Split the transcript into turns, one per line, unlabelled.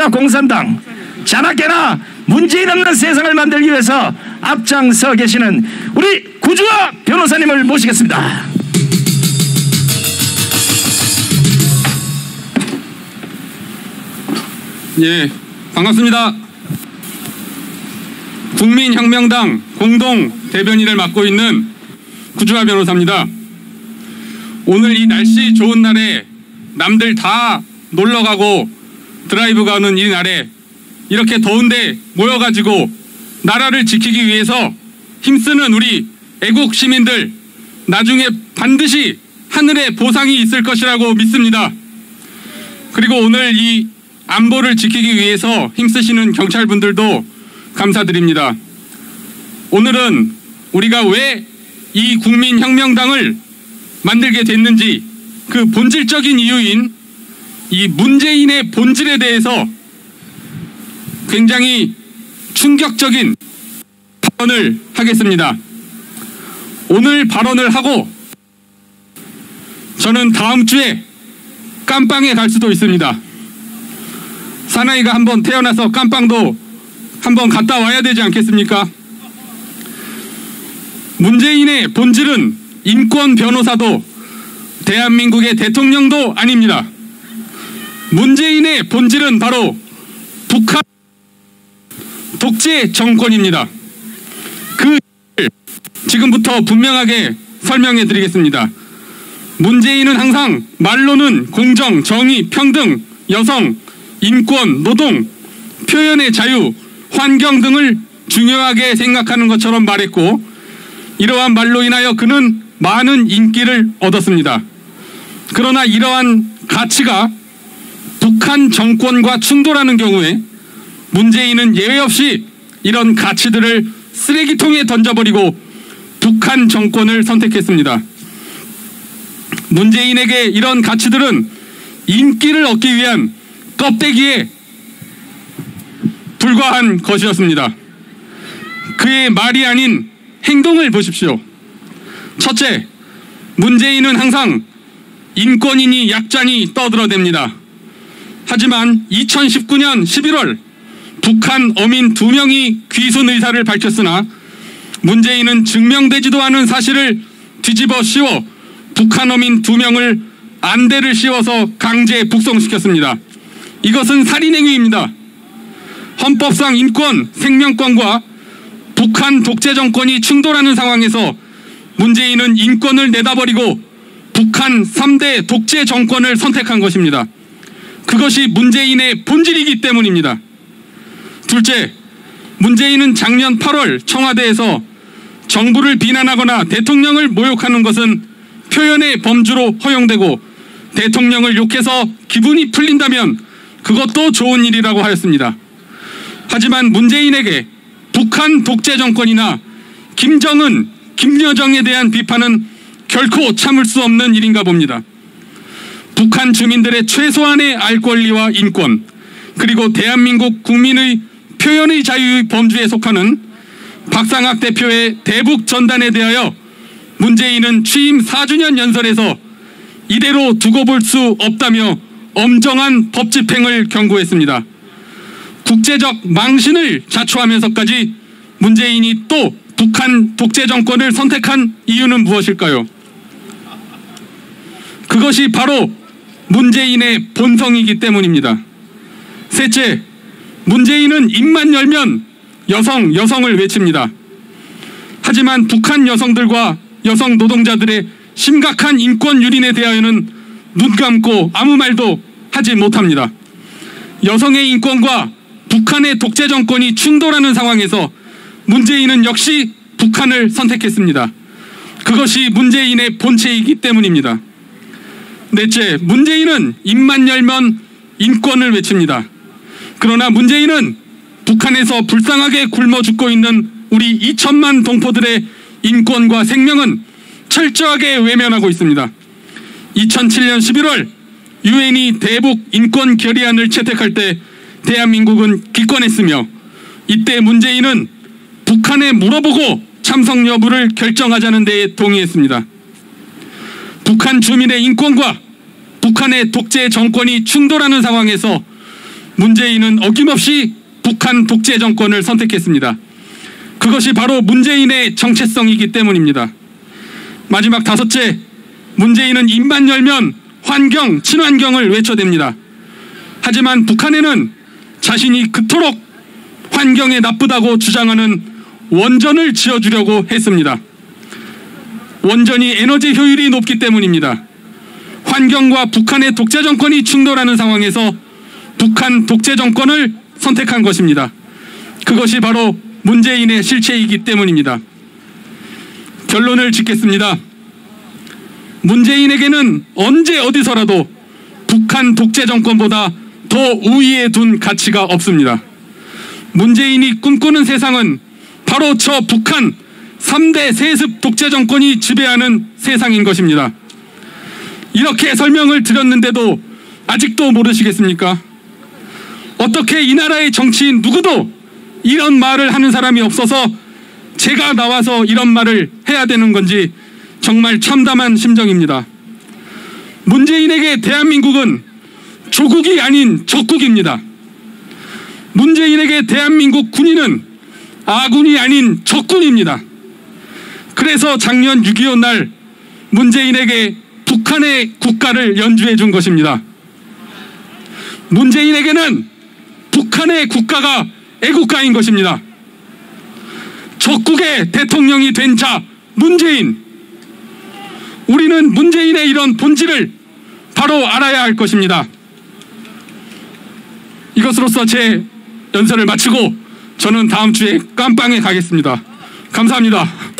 민주주의와 공산당, 자나깨나 문재인 없는 세상을 만들기 위해서 앞장서 계시는 우리 구주아 변호사님을 모시겠습니다.
예, 반갑습니다. 국민혁명당 공동 대변인을 맡고 있는 구주아 변호사입니다. 오늘 이 날씨 좋은 날에 남들 다 놀러가고 드라이브 가는 이 날에 이렇게 더운데 모여가지고 나라를 지키기 위해서 힘쓰는 우리 애국 시민들, 나중에 반드시 하늘에 보상이 있을 것이라고 믿습니다. 그리고 오늘 이 안보를 지키기 위해서 힘쓰시는 경찰분들도 감사드립니다. 오늘은 우리가 왜 이 국민혁명당을 만들게 됐는지 그 본질적인 이유인 이 문재인의 본질에 대해서 굉장히 충격적인 발언을 하겠습니다. 오늘 발언을 하고 저는 다음 주에 깜빵에 갈 수도 있습니다. 사나이가 한번 태어나서 깜빵도 한번 갔다 와야 되지 않겠습니까? 문재인의 본질은 인권 변호사도 대한민국의 대통령도 아닙니다. 문재인의 본질은 바로 북한 독재 정권입니다. 그 지금부터 분명하게 설명해 드리겠습니다. 문재인은 항상 말로는 공정, 정의, 평등, 여성, 인권, 노동, 표현의 자유, 환경 등을 중요하게 생각하는 것처럼 말했고, 이러한 말로 인하여 그는 많은 인기를 얻었습니다. 그러나 이러한 가치가 북한 정권과 충돌하는 경우에 문재인은 예외 없이 이런 가치들을 쓰레기통에 던져버리고 북한 정권을 선택했습니다. 문재인에게 이런 가치들은 인기를 얻기 위한 껍데기에 불과한 것이었습니다. 그의 말이 아닌 행동을 보십시오. 첫째, 문재인은 항상 인권이니 약자니 떠들어댑니다. 하지만 2019년 11월 북한 어민 2명이 귀순 의사를 밝혔으나 문재인은 증명되지도 않은 사실을 뒤집어 씌워 북한 어민 2명을 안대를 씌워서 강제 북송시켰습니다. 이것은 살인행위입니다. 헌법상 인권, 생명권과 북한 독재 정권이 충돌하는 상황에서 문재인은 인권을 내다버리고 북한 3대 독재 정권을 선택한 것입니다. 그것이 문재인의 본질이기 때문입니다. 둘째, 문재인은 작년 8월 청와대에서 정부를 비난하거나 대통령을 모욕하는 것은 표현의 범주로 허용되고 대통령을 욕해서 기분이 풀린다면 그것도 좋은 일이라고 하였습니다. 하지만 문재인에게 북한 독재 정권이나 김정은, 김여정에 대한 비판은 결코 참을 수 없는 일인가 봅니다. 북한 주민들의 최소한의 알 권리와 인권, 그리고 대한민국 국민의 표현의 자유의 범주에 속하는 박상학 대표의 대북 전단에 대하여 문재인은 취임 4주년 연설에서 이대로 두고 볼 수 없다며 엄정한 법 집행을 경고했습니다. 국제적 망신을 자초하면서까지 문재인이 또 북한 독재 정권을 선택한 이유는 무엇일까요? 그것이 바로 문재인의 본성이기 때문입니다. 셋째, 문재인은 입만 열면 여성을 외칩니다. 하지만 북한 여성들과 여성 노동자들의 심각한 인권 유린에 대하여는 눈 감고 아무 말도 하지 못합니다. 여성의 인권과 북한의 독재 정권이 충돌하는 상황에서 문재인은 역시 북한을 선택했습니다. 그것이 문재인의 본체이기 때문입니다. 넷째, 문재인은 입만 열면 인권을 외칩니다. 그러나 문재인은 북한에서 불쌍하게 굶어 죽고 있는 우리 2천만 동포들의 인권과 생명은 철저하게 외면하고 있습니다. 2007년 11월 유엔이 대북 인권 결의안을 채택할 때 대한민국은 기권했으며 이때 문재인은 북한에 물어보고 참석 여부를 결정하자는 데에 동의했습니다. 북한 주민의 인권과 북한의 독재 정권이 충돌하는 상황에서 문재인은 어김없이 북한 독재 정권을 선택했습니다. 그것이 바로 문재인의 정체성이기 때문입니다. 마지막 다섯째, 문재인은 입만 열면 환경, 친환경을 외쳐댑니다. 하지만 북한에는 자신이 그토록 환경에 나쁘다고 주장하는 원전을 지어주려고 했습니다. 원전이 에너지 효율이 높기 때문입니다. 환경과 북한의 독재 정권이 충돌하는 상황에서 북한 독재 정권을 선택한 것입니다. 그것이 바로 문재인의 실체이기 때문입니다. 결론을 짓겠습니다. 문재인에게는 언제 어디서라도 북한 독재 정권보다 더 우위에 둔 가치가 없습니다. 문재인이 꿈꾸는 세상은 바로 저 북한 3대 세습 독재 정권이 지배하는 세상인 것입니다. 이렇게 설명을 드렸는데도 아직도 모르시겠습니까? 어떻게 이 나라의 정치인 누구도 이런 말을 하는 사람이 없어서 제가 나와서 이런 말을 해야 되는 건지 정말 참담한 심정입니다. 문재인에게 대한민국은 조국이 아닌 적국입니다. 문재인에게 대한민국 군인은 아군이 아닌 적군입니다. 그래서 작년 6.25 날 문재인에게 북한의 국가를 연주해 준 것입니다. 문재인에게는 북한의 국가가 애국가인 것입니다. 적국의 대통령이 된 자 문재인, 우리는 문재인의 이런 본질을 바로 알아야 할 것입니다. 이것으로서 제 연설을 마치고 저는 다음 주에 깜빵에 가겠습니다. 감사합니다.